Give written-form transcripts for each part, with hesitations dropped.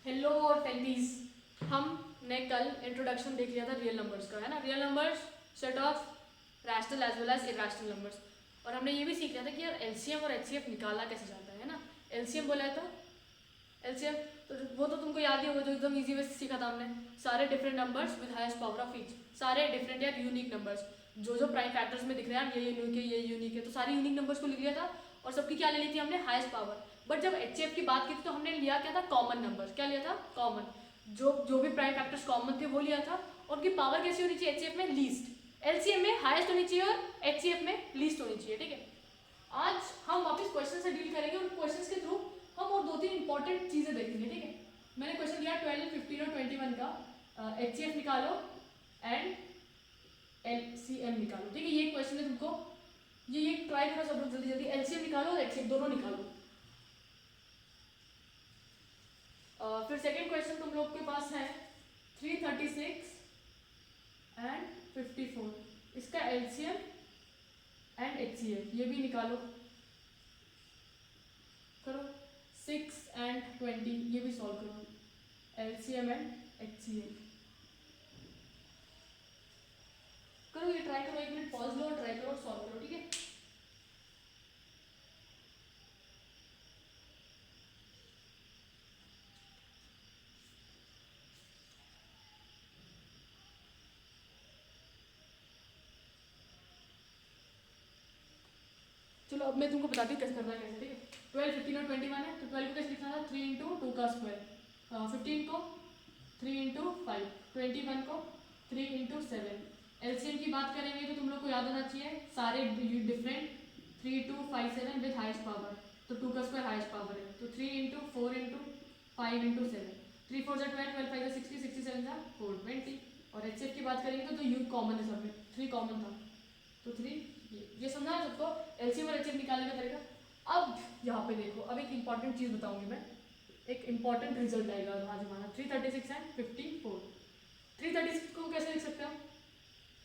Hello टेक्नीज, हमने कल introduction देख लिया था रियल नंबर्स का, है ना। Real numbers set of rational as well as irrational numbers. और हमने ये भी सीख लिया था कि यार एलसीएम और एचसीएफ निकाला कैसे जाता है ना। एलसीएम बोला है तो एलसीएम तो वो तो तुमको याद ही होगा, जो एकदम इजी वे से सीखा था हमने। सारे different numbers with highest power of each, सारे डिफरेंट या यूनिक नंबर्स जो जो प्राइम फैक्टर्स में दिख रहे हैं, ये यूनिक है, ये यूनिक है, तो सारे यूनिक नंबर्स को लिख लिया था और सबकी क्या ले ली थी हमने, हाईएस्ट पावर। बट जब एचसीएफ की बात की थी तो हमने लिया क्या था, कॉमन नंबर। क्या लिया था, कॉमन। जो जो भी प्राइम फैक्टर्स कॉमन थे वो लिया था। और उनकी पावर कैसी होनी चाहिए, एचसीएफ में लीस्ट, एलसीएम में हाईएस्ट होनी चाहिए और एचसीएफ में लीस्ट होनी चाहिए। ठीक है, आज हम वापस क्वेश्चन से डील करेंगे और क्वेश्चंस के थ्रू हम और दो तीन इंपॉर्टेंट चीजें देखेंगे। ठीक है, मैंने क्वेश्चन दिया 12, 15 और 21 का, एचसीएफ निकालो एंड एलसीएम निकालो। ठीक है, ये क्वेश्चन है तुमको, ये ट्राई करो सब लोग जल्दी जल्दी, एलसीएम निकालो और एचसीएफ दोनों निकालो। फिर सेकंड क्वेश्चन तुम लोग के पास है 336 एंड 54, इसका एलसीएम एंड एचसीएफ ये भी निकालो। करो 6 एंड 20 ये भी सॉल्व करो, एलसीएम एंड एचसीएफ करो। ये ट्राई करो, 1 मिनट पॉज लो और ट्राई करो और सॉल्व करो। ठीक है, चलो अब मैं तुमको बताती हूँ कैसे करना है, कैसे। ठीक है, 12, 15 और 21 है, तो 12 को कैसे लिखना था, 3 इंटू 2 का स्क्वायर, 15 को 3 इंटू 5, 21 को 3 इंटू 7। एलसीएम की बात करेंगे तो तुम लोग को याद होना चाहिए सारे डिफरेंट 3, 2, 5, 7 विद हाईएस्ट पावर, तो 2 का स्क्वायर हाईएस्ट पावर है, तो 3 इंटू 4 इंटू 5 इंटू 7, 3 4 जा 12, 12 5 जा 60, 67 जा 420। और एचसीएफ की बात करेंगे तो यू कॉमन है, सब में 3 कॉमन था, तो 3। ये समझा है सबको एलसीएम और एचसीएफ निकालने का तरीका। अब यहाँ पे देखो, अब एक इंपॉर्टेंट चीज बताऊंगी मैं, एक इंपॉर्टेंट रिजल्ट आएगा आज हमारा। 336 एंड 54, 336 को कैसे लिख सकते हैं हम,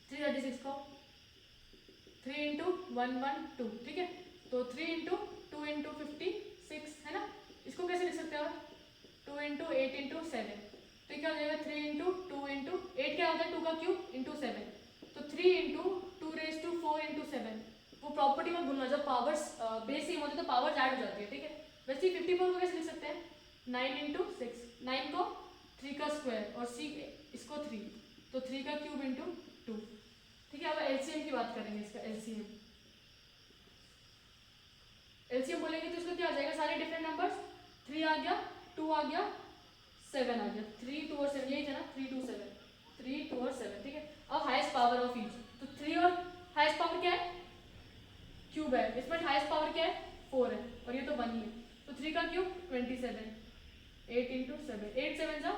336 को 3 इंटू 1 1 2, ठीक है, तो 3 इंटू 2 इंटू 56 है ना। इसको कैसे लिख सकते हैं, 2 इंटू 8 इंटू 7, तो क्या हो जाएगा, 3 इंटू 2 इंटू 8 क्या होता है, 2 का क्यूब इंटू 7, तो 3 इंटू 2 रेज टू 4 इंटू 7। वो प्रॉपर्टी में भूलना, जब पावर्स बेस सेम होते तो पावर्स ऐड हो जाती है। ठीक है, वैसे ही 54 को कैसे लिख सकते हैं, 9 इंटू 6, 9 को 3 का स्क्वायर और सी इसको 3, तो 3 का क्यूब इंटू 2। ठीक है, अब एलसीएम की बात करेंगे, इसका एलसीएम, एलसीएम बोलेंगे तो इसको क्या आ जाएगा, सारे डिफरेंट नंबर्स, 3 आ गया, 2 आ गया, 7 आ गया, 3 2 और 7 यही था ना, 3 2 7, 3 2 और 7। ठीक है, अब हाईएस्ट पावर ऑफ ईच, तो 3 और हाईएस्ट पावर क्या है, क्यूब है, इसमें हाईएस्ट पावर क्या है, 4 है, और ये तो 1 ही है, तो 3 का क्यूब 27, 8 इंटू 7, 8 7 जा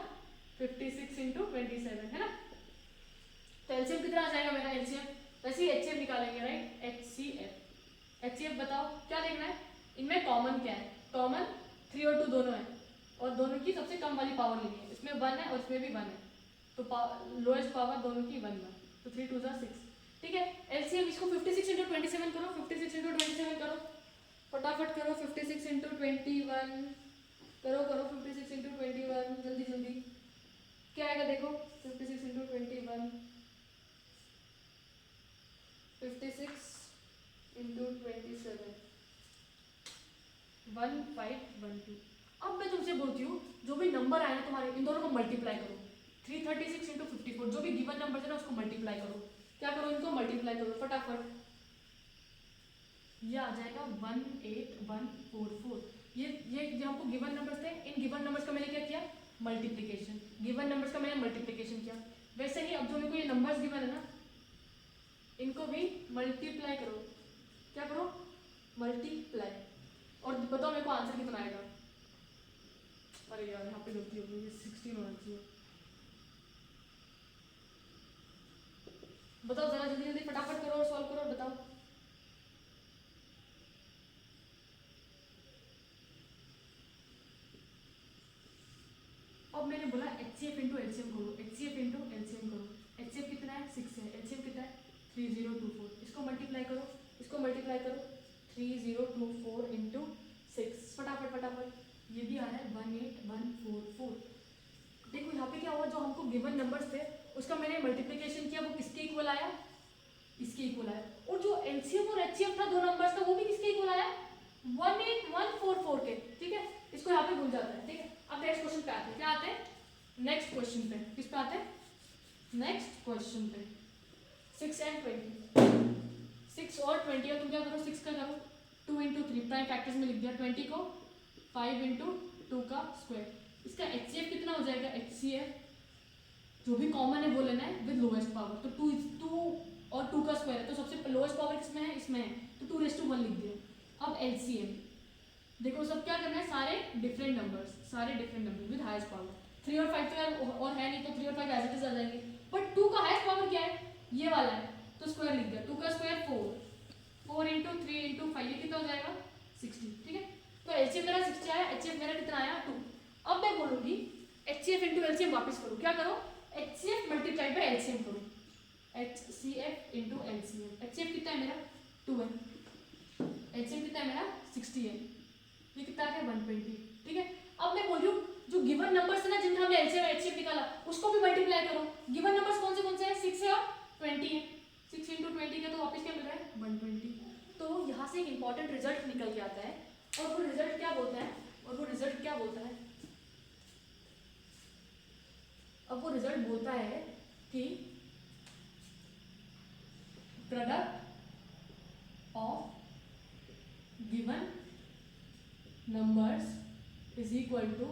56 इंटू 27 है ना। तो एलसीएम कितना आ जाएगा मेरा, एलसीएम वैसे ही एचसीएफ निकालेंगे, राइट, एचसीएफ। एचसीएफ बताओ क्या देखना है, इनमें कॉमन क्या है, कॉमन 3 और 2 दोनों है, और दोनों की सबसे कम वाली पावर लेनी है, इसमें 1 है और इसमें भी 1 है, तो लोएस्ट पावर दोनों की 1 है, तो 3 2 जा 6। ठीक है, एलसीएम इसको 56 इंटू 27 करो, 56 इंटू 27 करो, फटाफट करो, 56 इंटू 21 करो, करो 56 इंटू 21 जल्दी जल्दी, क्या आएगा देखो, 56 इंटू 21, 56 इंटू 27, 1512। अब मैं तुमसे बोलती हूँ, जो भी नंबर आए ना तुम्हारे, इन दोनों को मल्टीप्लाई करो, 336 इंटू 54, जो भी गिवन नंबर है ना उसको मल्टीप्लाई करो। क्या करो, इनको मल्टीप्लाई करो फटाफट, ये आ जाएगा 18144। ये जो हमको गिवन नंबर्स थे, इन गिवन नंबर्स का मैंने क्या किया, मल्टीप्लिकेशन, गिवन नंबर्स का मैंने मल्टीप्लिकेशन किया। वैसे ही अब जो मेरे को ये नंबर्स गिवन है ना, इनको भी मल्टीप्लाई करो। क्या करो, मल्टीप्लाई, और बताओ मेरे को आंसर कितना आएगा। अरे यार यहाँ पे गलती हो गई, ये 16 होना चाहिए। बताओ जरा जल्दी जल्दी फटाफट करो और सॉल्व करो, बताओ। अब मैंने बोला एचसीएफ इंटू एलसीएम करो, एचसीएफ इंटू एलसीएम करो, एचसीएफ कितना है 6 है, एलसीएम कितना है 3024, इसको मल्टीप्लाई करो, इसको मल्टीप्लाई करो, 3024 इंटू 6, फटाफट फटाफट ये भी आ रहा है 18144। देखो यहाँ पे क्या हुआ, जो हमको गिवन नंबर्स थे उसका मैंने मल्टीप्लिकेशन किया, वो किसके इक्वल आया, इसके इक्वल आया। और जो एलसीएम और एचसीएफ था दो नंबर्स का, वो भी किसके इक्वल आया, 18144 के। ठीक है, इसको यहाँ पे भूल जाता है। ठीक है, अब नेक्स्ट क्वेश्चन पे आते हैं। क्या आते हैं नेक्स्ट क्वेश्चन पे, किस पे आते हैं नेक्स्ट क्वेश्चन पे, 6 and 20। 6 और 20 है, तुम क्या करो 6 का करो 2 into 3 प्राइम फैक्टर्स में लिख दिया, 20 को 5 into 2 का स्क्वायर। इसका एचसीएफ कितना हो जाएगा, एचसीएफ जो भी कॉमन है वो लेना है विद लोएस्ट पावर। तो 2 और 2 का स्क्वायर है, तो सबसे लोएस्ट पावर किसमें है, इसमें है, तो 2⁻1 लिख दिया। अब एलसीएम देखो, सब क्या करना है, सारे different numbers with highest power. 3 और 5 तो यार और है नहीं, तो 3 और 5 एज इट इज आ जाएंगे, बट 2 का हाईएस्ट पावर क्या है, ये वाला है, तो स्क्वायर लिख दिया। 2 का स्क्वायर 4 into 3 into 5, ये कितना हो जाएगा 60। ठीक है, तो एलसीएम मेरा 60 आया, एचसीएफ मेरा कितना आया 2। अब मैं बोलूंगी एचसीएफ इंटू एलसीएम वापस करो, क्या करो, एचसीएफ मल्टीप्लाइड बाय एलसीएम करो, एचसीएफ इंटू एलसीएम। एचसीएफ कितना है मेरा 2 है, एलसीएम कितना है मेरा 60 है, ये कितना है 120। ठीक है, अब मैं बोल रही हूँ जो गिवन नंबर्स है ना, जिनका हमने एलसीएम एचसीएफ निकाला, उसको भी मल्टीप्लाई करो। गिवन नंबर्स कौन से हैं, 6 है और 20 है, 6 into 20 के तो वापस क्या मिल रहा है 120। तो यहाँ से एक इंपॉर्टेंट रिजल्ट निकल के आता है, और वो रिजल्ट क्या बोलता है, अब वो रिजल्ट बोलता है कि product of given numbers is equal to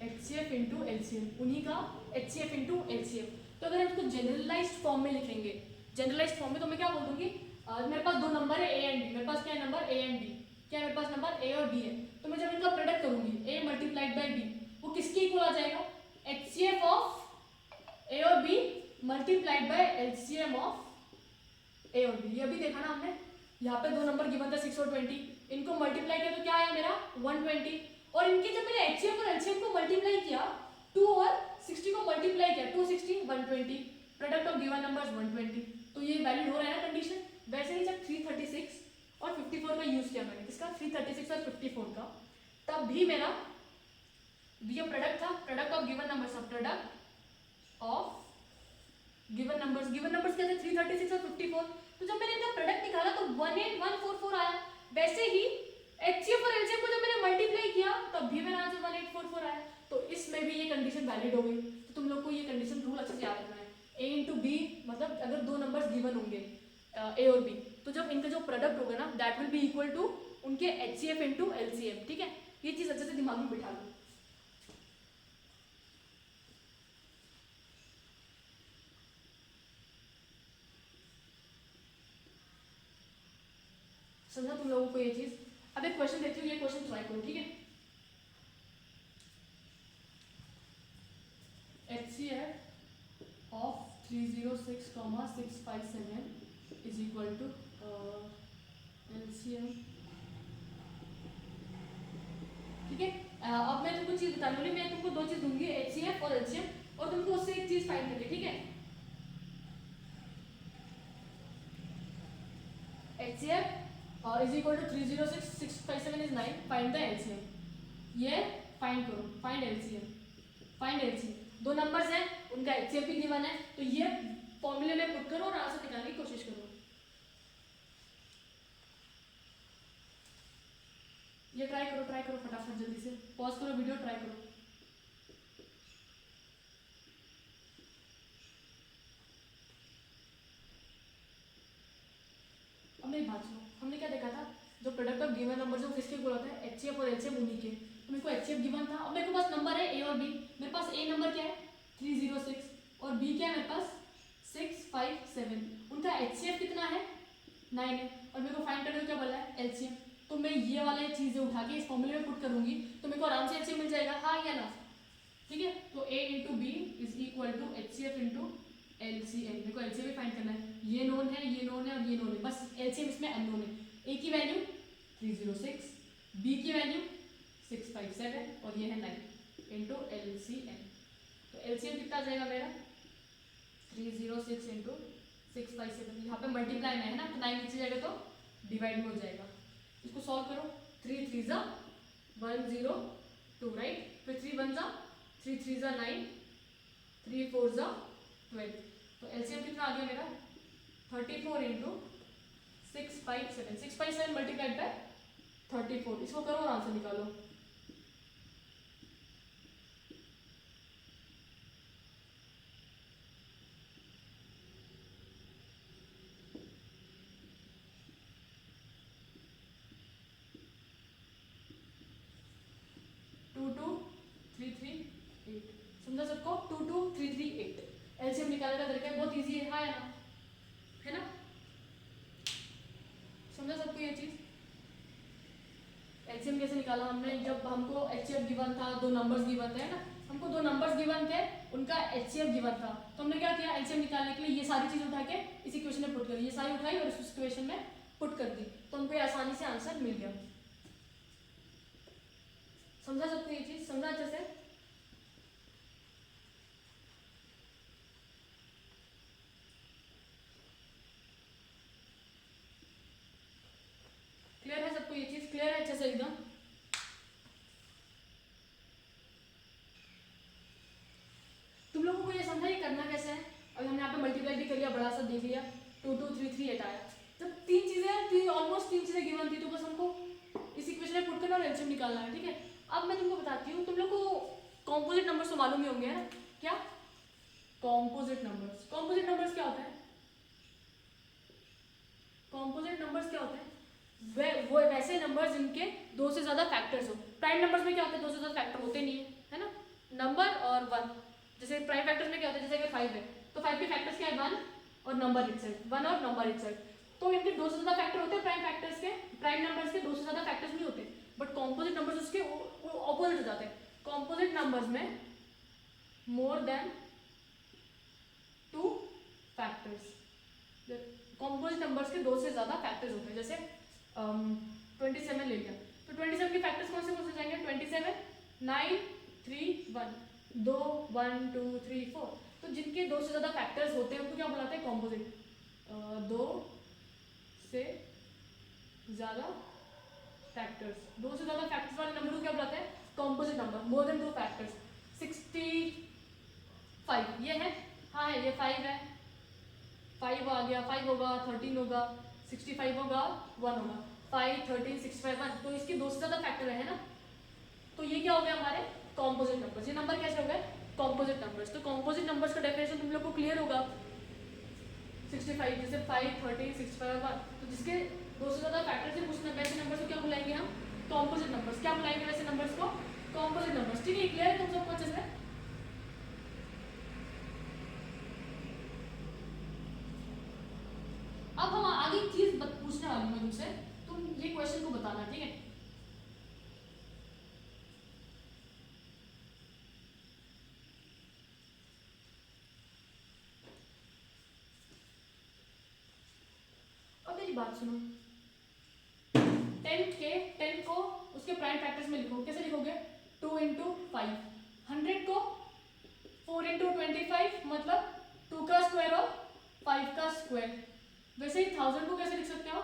HCF into LCM, उन्हीं का एचसीएफ इंटू एलसीएम। तो अगर हम इसको जनरलाइज्ड फॉर्म में लिखेंगे, जनरलाइज्ड फॉर्म में, तो मैं क्या बोल दूंगी, मेरे पास दो नंबर है ए एंड बी, मेरे पास क्या है नंबर ए एंड बी, क्या है मेरे पास नंबर ए और बी है। तो मैं जब इनका प्रोडक्ट करूंगी ए मल्टीप्लाइड बाय बी, वो किसके इक्वल आ जाएगा, एचसीएफ ऑफ ए और B multiplied by LCM of A और बी। ये अभी देखा ना हमने, यहाँ पे दो नंबर गिवन था 6 और 20, इनको मल्टीप्लाई किया तो क्या आया मेरा 120, और इनके जब मैंने एचसीएफ और एलसीएम को मल्टीप्लाई किया, 2 और 60 को मल्टीप्लाई किया, 2 60 120, प्रोडक्ट ऑफ गिवन नंबर्स 120। तो ये वैलिड हो रहा है ना कंडीशन। वैसे ही जब 336 और 54 का यूज किया मैंने, किसका 336 और 54 का, तब भी मेरा ये प्रोडक्ट था, product of given numbers, product of given numbers क्या थे 336 और 54। तो जब मैंने इनका प्रोडक्ट निकाला तो 18144 आया। वैसे ही एचसीएफ और एलसीएम को जब मैंने मल्टीप्लाई किया तब भी मेरा आंसर 1844 आया। तो इसमें भी ये कंडीशन वैलिड हो गई। तो तुम लोग को ये कंडीशन रूल अच्छे से याद रखना है, ए इंटू बी, मतलब अगर दो नंबर्स गिवन होंगे ए और बी, तो जब इनका जो प्रोडक्ट होगा ना, that will be equal to उनके एचसीएफ इंटू एलसीएम। ठीक है, ये चीज अच्छे से दिमाग में बिठा लो। समझा तुम लोगों को ये चीज। अब एक क्वेश्चन देती हूँ, ये क्वेश्चन ट्राई करो। ठीक है, HCF of 306,657 is equal to LCM। ठीक है, अब मैं तुमको चीज बता रही हूँ, मैं तुमको दो चीज दूंगी, HCF और LCM, और तुमको उससे एक चीज फाइंड करनी है। ठीक है, HCF is equal to 306,657 is 9, find the LCM। ये फाइंड करो, फाइंड LCM। दो नंबर्स हैं, उनका एचसीएफ भी गिवन है, तो ये फॉर्मूले में पुट करो और आंसर निकालने की कोशिश करो। ये ट्राई करो फटाफट, जल्दी से पॉज करो वीडियो, ट्राई करो। अब मेरी बात सुनो, हमने क्या देखा था, जो प्रोडक्ट ऑफ गिवन नंबर्स है वो किसके इक्वल होता है, एचसीएफ और एलसीएम उन्हीं के। तो मेरे को एचसीएफ गिवन था, अब मेरे पास नंबर है ए और बी। मेरे पास ए नंबर क्या है 306 और बी क्या है मेरे पास 657। उनका एचसीएफ कितना है 9 है, और मेरे को फाइंड करने को क्या बोला है एलसीएम। तो मैं ये वाले चीजें उठा के इस फॉर्मूले में पुट करूंगी, तो मेरे को आराम से एलसीएम मिल जाएगा, हाँ या ना। ठीक है, तो A into B is equal to HCF into LCM. मेरे को एलसीएम भी फाइंड करना है, ये नोन है, ये नोन है और ये नोन है, बस एलसीएम इसमें अननोन है। ए की वैल्यू 306, बी की वैल्यू 657 और ये है 9 इंटू एलसीएम। तो एलसीएम कितना आ जाएगा मेरा 306 इंटू 657। यहाँ पे मल्टीप्लाई में है ना, तो 9 नीचे जाएगा तो डिवाइड में हो जाएगा। इसको सॉल्व करो, 3 3 ज़ा 10, 2 राइट। फिर 3 1 जा 3 3 जा 9 3 4 जा 12। तो एलसीएम कितना आ गया मेरा 34 इंटू 657 657 मल्टीप्लाइड बाय 34। इसको करो और आंसर निकालो। समझा सबको 22338 एलसीएम निकालने का तरीका बहुत इजी है, हाँ है ना समझा सबको ये चीज। एलसीएम कैसे निकाला हमने, जब हमको एचसीएफ गिवन था, दो नंबर्स गिवन थे ना, हमको दो नंबर्स गिवन थे, उनका एचसीएफ गिवन था, तो हमने क्या किया एलसीएम निकालने के लिए ये सारी चीज उठा के इस इक्वेशन में पुट कर दी, ये सारी उठाई और इस इक्वेशन में पुट कर दी, तो हमको आसानी से आंसर मिल गया। समझा सबको ये चीज, समझा अच्छे से। क्लियर है सबको ये चीज, क्लियर है अच्छे से एकदम। तुम लोगों को ये समझा ये करना कैसे है। अभी हमने यहाँ पे मल्टीप्लाई भी कर लिया, बड़ा सा देख लिया 22338 आया। जब तीन चीजें ऑलमोस्ट तीन चीजें गिवन थी, तो बस हमको इस इक्वेशन में पुट करना और एलसीएम निकालना है, ठीक है। अब मैं तुमको बताती हूँ, तुम लोग को कॉम्पोजिट नंबर्स तो मालूम ही होंगे है ना, क्या कॉम्पोजिट नंबर्स। कॉम्पोजिट नंबर्स क्या होता है, कॉम्पोजिट नंबर्स क्या होते हैं, वो वैसे नंबर जिनके दो से ज्यादा फैक्टर्स हो। प्राइम नंबर्स में क्या होता है, दो से ज्यादा फैक्टर होते नहीं है ना, नंबर और वन। जैसे प्राइम फैक्टर्स में क्या होता है, जैसे 5 है तो 5 के फैक्टर्स क्या है 1 और नंबर इटसेल्फ, 1 और नंबर इटसेल्फ। तो इनके दो से ज्यादा फैक्टर होते हैं प्राइम फैक्टर्स के, प्राइम नंबर्स के दो से ज्यादा फैक्टर्स नहीं होते, बट कॉम्पोजिट नंबर्स उसके ऑपोजिट हो जाते हैं। कॉम्पोजिट नंबर्स में more than 2 factors, composite numbers के दो से ज्यादा फैक्टर्स होते हैं। जैसे 27 ले लिया, तो 27 के फैक्टर्स कौन से जाएंगे, 27 9 3 1 2 1 2 3 4। तो जिनके दो से ज्यादा फैक्टर्स होते हैं उनको क्या बुलाते हैं, कॉम्पोजिट। दो से ज्यादा फैक्टर्स, दो से ज्यादा फैक्टर्स वाले नंबर को क्या बुलाते हैं, composite number. More than 2 factors 65 ये है, हाँ है, ये 5 है, 5 आ गया, 5 होगा 13 होगा 65 होगा 1 होगा, 5 13 65 1। तो इसके दो से ज्यादा फैक्टर है ना, तो ये क्या हो गया हमारे कॉम्पोजिट नंबर्स। ये नंबर कैसे हो गए, कॉम्पोजिट नंबर्स। तो कॉम्पोजिट नंबर्स का डेफिनेशन तुम लोग को क्लियर होगा, 65 जैसे 5 13 65 1। तो जिसके दो से ज्यादा फैक्टर से कुछ वैसे नंबर्स को क्या बुलाएंगे हम, कॉम्पोजिट नंबर्स। क्या बुलाएंगे वैसे नंबर्स को, कॉम्पोजिट नंबर्स। ठीक है, क्लियर है तुम सबको अच्छे से। अब हम आगे एक चीज पूछने वाली हूँ तुमसे, तुम ये क्वेश्चन को बताना, ठीक है। अब मेरी बात सुनो, 10 को उसके प्राइम फैक्टर्स में लिखो, कैसे लिखोगे, 2 इंटू 5। 100 को 4 इंटू 25 मतलब 2 का स्क्वायर और 5 का स्क्वायर। वैसे ही 1000 को कैसे लिख सकते हो,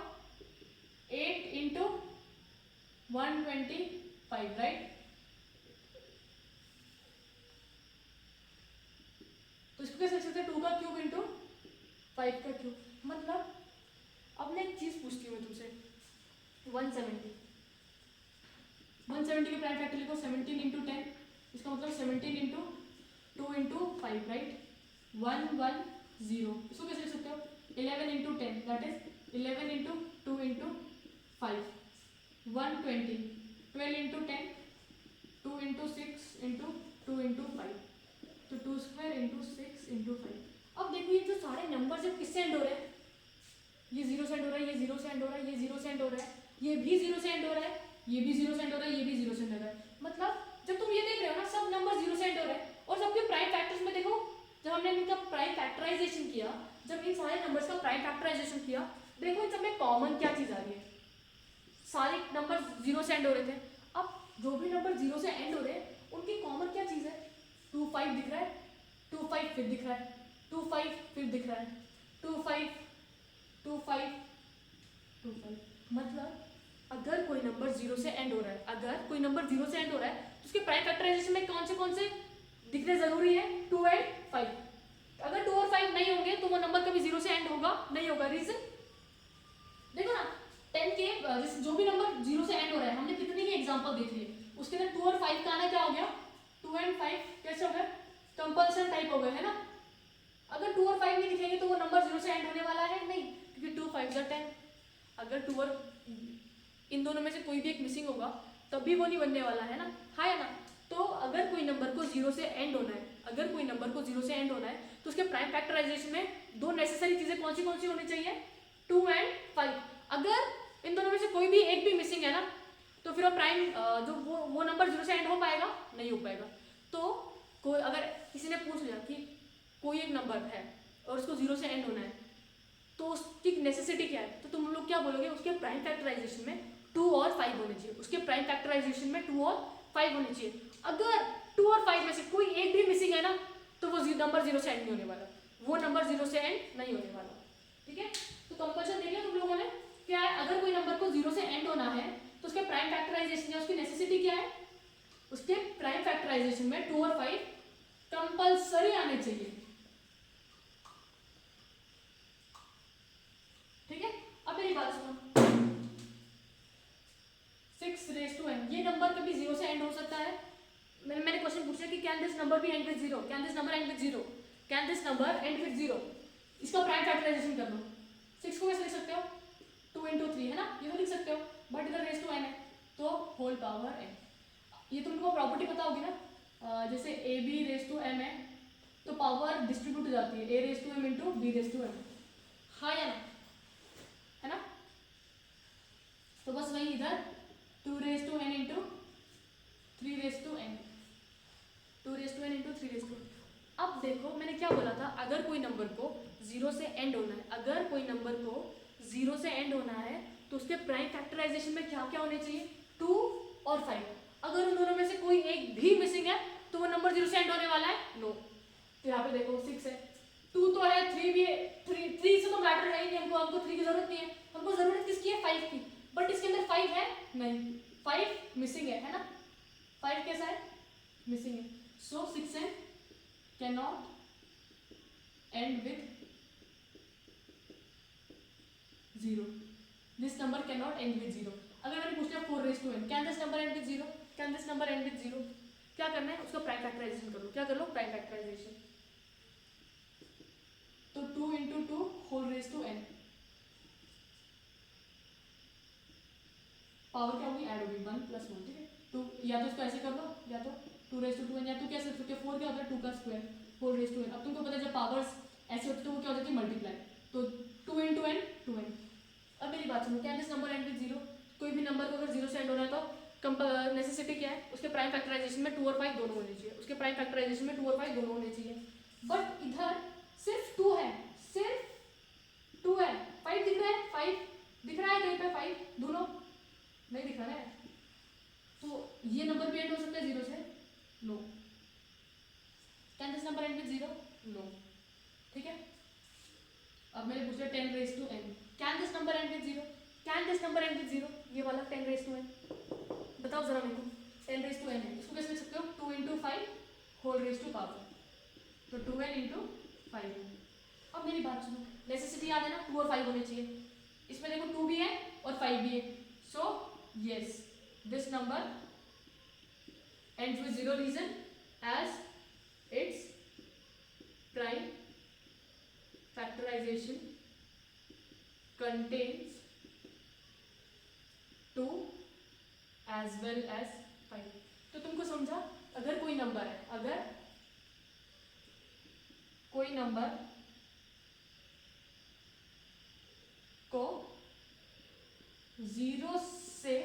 8 इंटू 125 राइट। तो इसको कैसे लिख सकते हैं, 2 का क्यूब इंटू 5 का क्यूब। मतलब अब मैं एक चीज पूछती हूँ तुमसे, 170 के प्राइम फैक्टर लिखो, 17 इंटू 10, इसका मतलब 17 इंटू 2 इंटू 5 राइट, 110। इसको कैसे लिख सकते हो, 11 into 10 that is 11 into 2 into 5, 120, 12 into 10, 2 into 6 into 2 into 5, तो 2 स्क्वायर इंटू 6 इंटू 5। अब देखो ये जो सारे नंबर जब किससे एंड हो रहे हैं, ये 0 से एंड हो रहा है, ये 0 से एंड हो रहा है, ये 0 से एंड हो रहा है, ये भी 0 से एंड हो रहा है, ये भी 0 से एंड हो रहा है, ये भी 0 से एंड हो रहा है। मतलब जब तुम ये देख रहे हो ना, सब नंबर 0 से एंड हो रहे हैं, और सबके प्राइम फैक्टर्स में देखो, जब हमने इनका प्राइम फैक्टराइजेशन किया, जब इन सारे नंबर्स का प्राइम फैक्टराइजेशन किया, देखो इन सब में कॉमन क्या चीज आ रही है, सारे नंबर 0 से एंड हो रहे थे। अब जो भी नंबर 0 से एंड हो रहे हैं उनकी कॉमन क्या चीज है, 2 5 दिख रहा है, 2 5 फिर दिख रहा है, 2 5 फिर दिख रहा है, 2 5 2 5 2 5। मतलब अगर कोई नंबर 0 से एंड हो रहा है, अगर कोई नंबर 0 से एंड हो रहा है, तो उसके प्राइम फैक्टराइजेशन में कौन से दिखने जरूरी है, 2 एंड 5। अगर 2 और 5 नहीं होंगे तो वो नंबर कभी 0 से एंड होगा नहीं होगा। रीजन देखो ना, 10 के जो भी नंबर 0 से एंड हो रहा है, हमने कितनी ही एग्जांपल देख ली, उसके अंदर 2 और 5 का आना क्या हो गया, 2 एंड 5 कैसे हो गया, कंपल्सन टाइप हो गए, है ना। अगर 2 और 5 नहीं दिखेंगे तो वो नंबर 0 से एंड होने वाला है नहीं, क्योंकि 2 5 10। अगर 2 और इन दोनों में से कोई भी एक मिसिंग होगा तब भी वो नहीं बनने वाला है ना, हाँ है ना। तो अगर कोई नंबर को 0 से एंड होना है, अगर कोई नंबर को 0 से एंड होना है तो उसके प्राइम फैक्टराइजेशन में दो नेसेसरी चीजें कौन सी होनी चाहिए, 2 एंड 5। अगर इन दोनों में से कोई भी एक भी मिसिंग है ना तो फिर वो प्राइम जो वो नंबर 0 से एंड हो पाएगा नहीं हो पाएगा। तो कोई अगर किसी ने पूछ लिया कि कोई एक नंबर है और उसको 0 से एंड होना है तो उसकी नेसेसिटी क्या है, तो तुम लोग क्या बोलोगे, उसके प्राइम फैक्टराइजेशन में 2 और 5 होने चाहिए, उसके प्राइम फैक्टराइजेशन में 2 और 5 होने चाहिए। अगर 2 और 5 में से कोई एक भी मिसिंग है ना तो वो नंबर 0 से एंड नहीं होने वाला, वो नंबर 0 से एंड नहीं होने वाला, ठीक है। तो कंपल्सन देख लिया तुम लोगों ने, क्या है, अगर कोई नंबर को 0 से एंड होना है तो उसके प्राइम फैक्टराइजेशन या उसकी नेसेसिटी क्या है, उसके प्राइम फैक्टराइजेशन में 2 और 5 कंपल्सरी आने चाहिए, ठीक है। अब मेरी बात सुनो, 6 रेज़ टू n, ये नंबर कभी 0 से एंड हो सकता है। मैंने क्वेश्चन पूछा कि can this number be end with 0, can this number end with 0, can this number end with 0, इसका प्राइम फैक्टराइजेशन कर लो। 6 को कैसे लिख सकते हो, 2 into 3 है ना, ये तो लिख सकते हो, बट इधर रेज़ टू n है तो होल पावर n। ये तुमको प्रॉपर्टी पता होगी ना, जैसे a b raise to m है तो पावर डिस्ट्रीब्यूट हो जाती है, a raise to m into b raise to m, हाँ या ना, है ना। तो बस वही इधर 2 raise to n into 3 raise to n, 2 raise to n into 3 raise to n। अब देखो मैंने क्या बोला था, अगर कोई नंबर को 0 से एंड होना है, अगर कोई नंबर को 0 से एंड होना है तो उसके प्राइम फैक्टराइजेशन में क्या क्या होने चाहिए, 2 और 5। अगर उन दोनों में से कोई एक भी मिसिंग है तो वो नंबर 0 से एंड होने वाला है, नो। तो यहाँ पे देखो 6 है, 2 तो है, 3 भी है, 3 से तो मैटर है ही नहीं, हमको 3 की जरूरत नहीं है, हमको जरूरत किसकी है, 5 की, बट इसके अंदर 5 है नहीं, 5 मिसिंग है ना, 5 कैसा है, मिसिंग है। So 6 can not end with 0, this number can not end with 0। अगर मैंने पूछ लिया 4 raise to n, can this number end with 0, can this number end with 0, क्या करना है, उसका प्राइम फैक्टराइजेशन कर लो, क्या कर लो, प्राइम फैक्टराइजेशन। तो 2 into 2 whole raise to n, power क्या होगी, ऐड होगी 1 + 1, ठीक है। तो या तो इसको ऐसे कर लो, या तो 2 रेज़ टू 2n, या तो कैसे लिख सकते हो, 4 क्या होता है 2 का square whole raise to n। अब तुमको पता है जब पावर्स ऐसे होती तो वो क्या हो जाती है, मल्टीप्लाई, तो 2 into n 2n। अब मेरी बात सुनो, can this number end with 0, कोई भी नंबर को अगर 0 से एंड होना है तो नेसेसिटी क्या है, उसके प्राइम फैक्टराइजेशन में 2 और 5 दोनों होने चाहिए, उसके प्राइम फैक्टराइजेशन में 2 और 5 दोनों होने चाहिए, बट इधर सिर्फ 2 है, सिर्फ 2 है, 5 दिख रहा है, 5 दिख रहा है कहीं पे, 5 दोनों नहीं दिख रहा है, तो ये नंबर भी एंड हो सकता है 0 से, no. Can this number end with 0, no, ठीक है। अब मैंने पूछा 10 raise to n, can this number end with 0, can this number end with 0, ये वाला 10 रेज़ टू n, बताओ जरा मेरे को, 10 रेज़ टू n है, इसको कैसे लिख सकते हो, 2 into 5 whole raise to power, तो 2n into 5। अब मेरी बात सुनो, नेसेसिटी याद है ना, 2 और 5 होने चाहिए, इसमें देखो 2 भी है और 5 भी है, so yes this number ends with 0, reason as it's prime factorization contains 2 as well as 5। तो तुमको समझा, अगर कोई नंबर है, अगर कोई नंबर को 0 से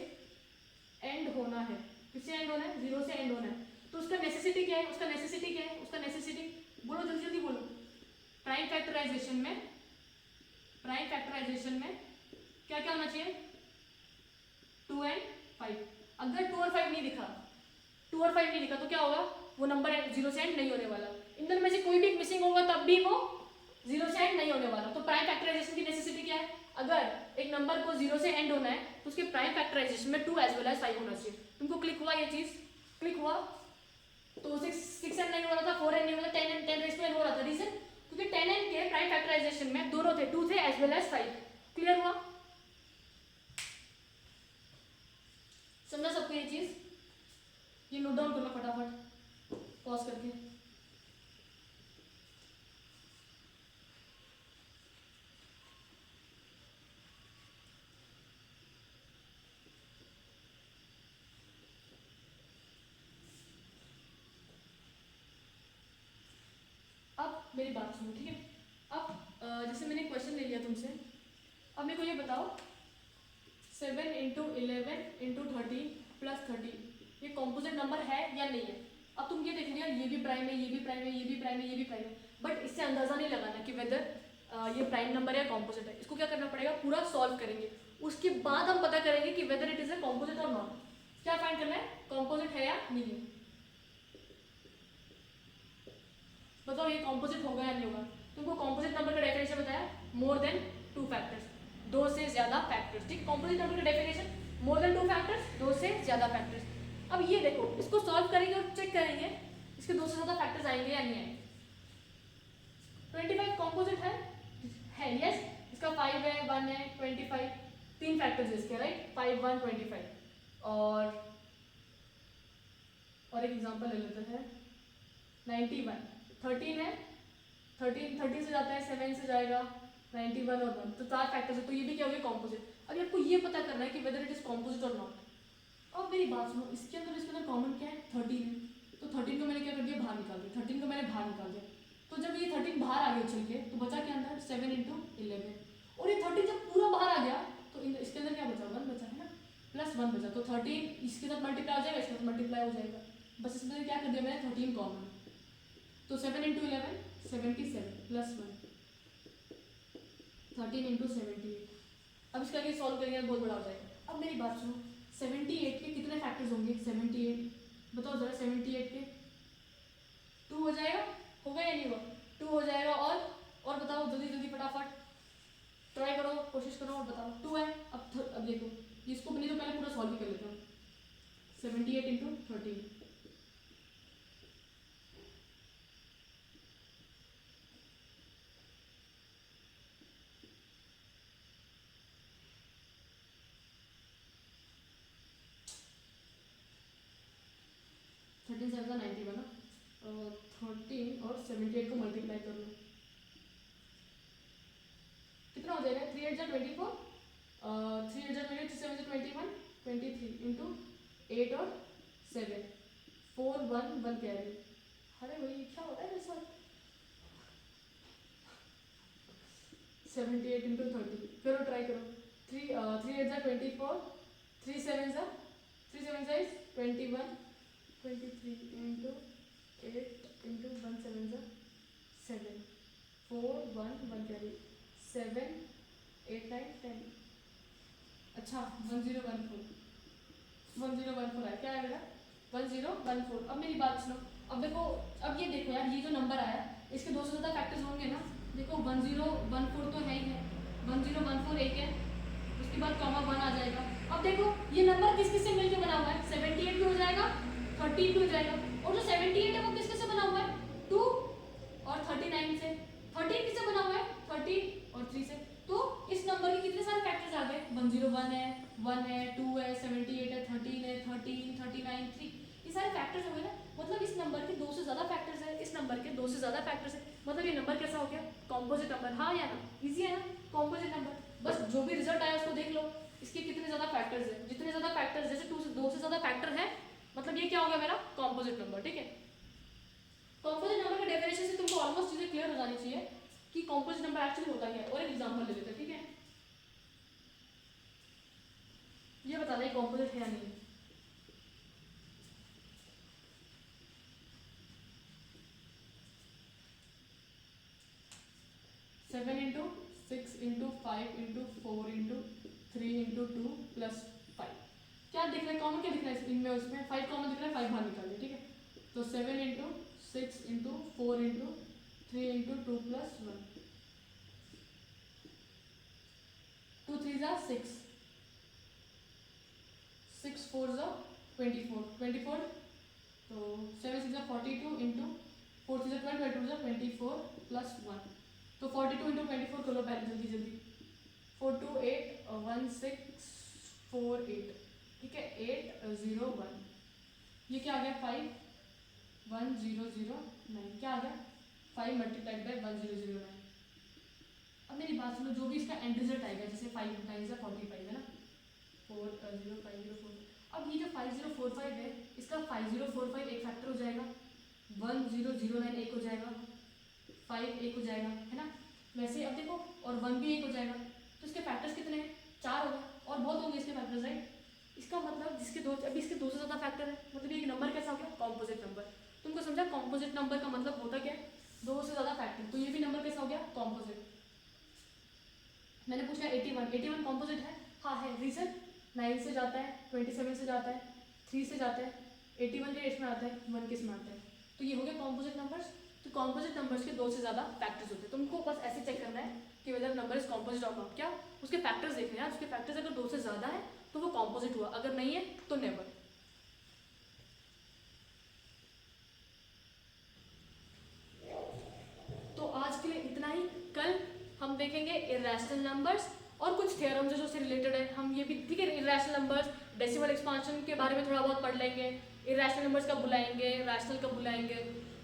एंड होना है, किससे एंड होना है, 0 से एंड होना है, तो उसका नेसेसिटी क्या है, उसका नेसेसिटी क्या है, उसका नेसेसिटी बोलो, जल्दी जल्दी बोलो। प्राइम फैक्टराइजेशन में, प्राइम फैक्टराइजेशन में क्या क्या होना चाहिए, 2 and 5। अगर 2 और 5 नहीं दिखा, 2 और 5 नहीं दिखा तो क्या होगा, वो नंबर 0 से एंड नहीं होने वाला, इन दोनों में से कोई भी मिसिंग होगा तब भी वो 0 से एंड नहीं होने वाला। तो प्राइम फैक्टराइजेशन की नेसेसिटी क्या है, अगर एक नंबर को 0 से एंड होना है तो उसके प्राइम फैक्टराइजेशन में 2 as well as 5 होना चाहिए। तुमको क्लिक हुआ ये चीज, क्लिक हुआ तो 6 एंड 9 हो रहा था, 4 एंड नहीं हो रहा था, 10 एंड 10 रेज टू एन हो रहा था। रीजन क्योंकि 10 एंड के प्राइम फैक्टराइजेशन में दोनों थे, 2 थे एज वेल एज 5। क्लियर हुआ? समझा सबको ये चीज? ये नोट डाउन कर लो फटाफट पॉज करके। अब मेरी बात सुनो, ठीक है? अब जैसे मैंने क्वेश्चन ले लिया तुमसे, अब मेरे को ये बताओ 7 इंटू 11 इंटू 13 प्लस 13 ये कॉम्पोजिट नंबर है या नहीं है? अब तुम ये देख लिया, ये भी प्राइम है, ये भी प्राइम है, ये भी प्राइम है, ये भी प्राइम है, बट इससे अंदाजा नहीं लगाना कि वेदर ये प्राइम नंबर है या कॉम्पोजिट है। इसको क्या करना पड़ेगा, पूरा सॉल्व करेंगे, उसके बाद हम पता करेंगे कि whether it is a composite और नॉट। क्या फाइंड करना है, कॉम्पोजिट है या नहीं है। बताओ ये कॉम्पोजिट होगा या नहीं होगा। तुमको कॉम्पोजिट नंबर का डेफिनेशन बताया, मोर देन 2 फैक्टर्स, 2 से ज्यादा फैक्टर्स। ठीक, कॉम्पोजिट नंबर का डेफिनेशन मोर देन 2 फैक्टर्स, 2 से ज्यादा फैक्टर्स। अब ये देखो, इसको सॉल्व करेंगे और चेक करेंगे इसके 2 से ज्यादा फैक्टर्स आएंगे या नहीं आएंगे। 25 कॉम्पोजिट है यस, इसका 5 है, 1 है, 25, 3 फैक्टर्स है इसके, राइट, 5 1 25। और एक एग्जांपल ले लेते हैं 91, 13 है, 13 से जाता है, 7 से जाएगा, 91 और 1, तो 4 फैक्टर्स है, तो ये भी क्या हो गया, कॉम्पोजिट। अब आपको ये पता करना है कि वेदर इट इज कॉम्पोजिट और नॉट। अब मेरी बात सुनो, इसके अंदर कॉमन क्या है, 13 है, तो 13 को मैंने क्या कर दिया, बाहर निकाल दिया, 13 को मैंने बाहर निकाल दिया। तो जब ये 13 बाहर आ गया उछल के, तो बचा क्या अंदर, 7 इंटू 11, और ये 13 जब पूरा बाहर आ गया तो इसके अंदर क्या बचा, 1 बचा है ना, प्लस 1 बचा, तो 13 इसके साथ मल्टीप्लाई हो जाएगा, इसके साथ मल्टीप्लाई हो जाएगा, बस इसमें क्या कर दिया मैंने, 13 कॉमन, तो 7 इंटू 11 77 प्लस 1 13 इंटू 78। अब इसका ये सॉल्व करेंगे बहुत बड़ा हो जाएगा। अब मेरी बात सुनो, 78 के कितने फैक्टर्स होंगे, 78 बताओ जरा, 78 के 2 हो जाएगा, होगा या नहीं होगा, 2 हो जाएगा, और बताओ जल्दी जल्दी फटाफट ट्राई करो, कोशिश करो और बताओ। 2 है, अब देखो इसको नहीं तो पहले पूरा सॉल्व ही कर लेता हूँ, 78 इंटू 13 13 7 90 बना, 13 और 78 को मल्टीप्लाई कर लो, कितना हो जाएगा, 3 8 24, 3 8 23 7 21 23 इंटू 8 और 7 4 1 1 कैरी। अरे भाई क्या हो रहा है मेरे साथ, 78 इंटू 30, करो ट्राई करो, 3 8 24, 3 7 इज 21 23 इंटू 8 इंटू 1 7 7 4 1 1 कैरी 7 8 9 10। अच्छा 1014 है, क्या है मेरा 1014। अब मेरी बात सुनो, अब देखो, अब ये देखो यार, ये जो नंबर आया इसके 2 से ज़्यादा फैक्टर्स होंगे ना, देखो 1014 तो है ही है, 1014 एक है, उसके बाद कॉमा 1 आ जाएगा। अब देखो ये नंबर किस किस से मिलकर बना हुआ है, 78 भी हो जाएगा, 13 भी हो जाएगा, और जो 78 है वो किस किस से बना हुआ है, 2 और 39 से। 13 किससे बना हुआ है, 13 और 3 से। तो इस नंबर के कितने सारे फैक्टर्स आ गए, 101 है, 1 है, 2 है, 78 है, 13 है, 13 39 3, ये सारे फैक्टर्स हो गए ना, मतलब इस नंबर के 2 से ज्यादा फैक्टर्स है, इस नंबर के 2 से ज्यादा फैक्टर्स है, मतलब ये नंबर कैसा हो गया, कॉम्पोजिट नंबर। हाँ या ना, इजी है ना, कॉम्पोजिट नंबर। बस जो भी रिजल्ट आया उसको देख लो, इसके कितने ज्यादा फैक्टर्स है, जितने ज्यादा फैक्टर्स, जैसे 2 से ज्यादा फैक्टर है, मतलब ये क्या हो गया मेरा कॉम्पोजिट नंबर। ठीक है, कॉम्पोजिट नंबर के डेफिनेशन से तुमको ऑलमोस्ट चीजें क्लियर हो जानी चाहिए कि कॉम्पोजिट नंबर एक्चुअली होता क्या है। और एक एग्जांपल ले लेते हैं, ठीक है, ये बता दें कॉम्पोजिट है या नहीं। Seven into 6 into 5 into 4 into 3 into 2 plus 5, क्या दिख रहा है, कॉमन क्या दिख रहा है इनमें, उसमें 5 कॉमन दिख रहा है, 5 बाहर निकाल दिया। ठीक है, तो 7 into 6 into 4 into 3 into 2 plus 1, 2 3 जा 6 4 जा 24, 24 तो 7 6 42 इंटू 4 6 12 22 24 प्लस 1, तो 42 इंटू 24 करो पहले जल्दी जल्दी, 4 2 8 1 6 4 8, ठीक है 8 0 1, ये क्या आ गया 5 1 0 0 9, क्या आ गया 5 मल्टीप्लाइड बाई 1 0 0 9। अब मेरी बात सुनो, जो भी इसका एंड रिजल्ट आएगा, जैसे 5 9 से 45 है ना, 4 0 5 0 4, अब ये जो 5045 है इसका 5045 एक फैक्टर हो जाएगा, 1009 एक हो जाएगा, 5 एक हो जाएगा, है ना। वैसे अब देखो और 1 भी एक हो जाएगा, तो इसके फैक्टर्स कितने हैं 4 हो गए, और बहुत होंगे इसके फैक्टर्स, राइट। इसका मतलब जिसके दो, अभी इसके 2 से ज़्यादा फैक्टर है, मतलब ये नंबर कैसा हो गया कॉम्पोजिट नंबर। तुमको समझा कॉम्पोजिट नंबर का मतलब होता क्या है, 2 से ज़्यादा फैक्टर, तो ये भी नंबर कैसा हो गया कॉम्पोजिट। मैंने पूछा 81 कॉम्पोजिट है, हाँ है, रीजन 9 से जाता है, 27 से जाता है, 3 से जाता है, 81 के इसमें आता है, 1 के इसमें आता है, तो ये हो गया कॉम्पोजिट नंबर्स। तो कॉम्पोजिट नंबर्स के 2 से ज़्यादा फैक्टर्स होते हैं, तुमको बस ऐसे चेक करना है कि वेदर नंबर इज कॉम्पोजिट और नॉट, क्या उसके फैक्टर्स देखने हैं, उसके फैक्टर्स अगर 2 से ज़्यादा है तो वो कॉम्पोजिट हुआ, अगर नहीं है तो नेवर। तो आज के लिए इतना ही, कल हम देखेंगे इरेशनल नंबर्स और कुछ थ्योरम्स जो उससे रिलेटेड है, हम ये भी, ठीक है, इरेशनल नंबर्स, डेसिमल एक्सपांशन के बारे में थोड़ा बहुत पढ़ लेंगे, इरेशनल नंबर्स कब बुलाएंगे, रैशनल कब बुलाएंगे,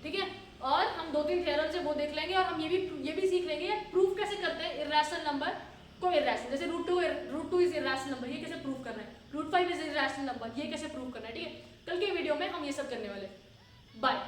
ठीक है, और हम 2-3 थ्योरम्स है वो देख लेंगे, और हम ये भी सीख लेंगे प्रूफ कैसे करते हैं इरेशनल नंबर को इरेशनल, जैसे root two is irrational number, ये कैसे प्रूफ करना है, रूट 5 इज इरेशनल नंबर, ये कैसे प्रूफ करना है, ठीक है। कल के वीडियो में हम ये सब करने वाले। बाय।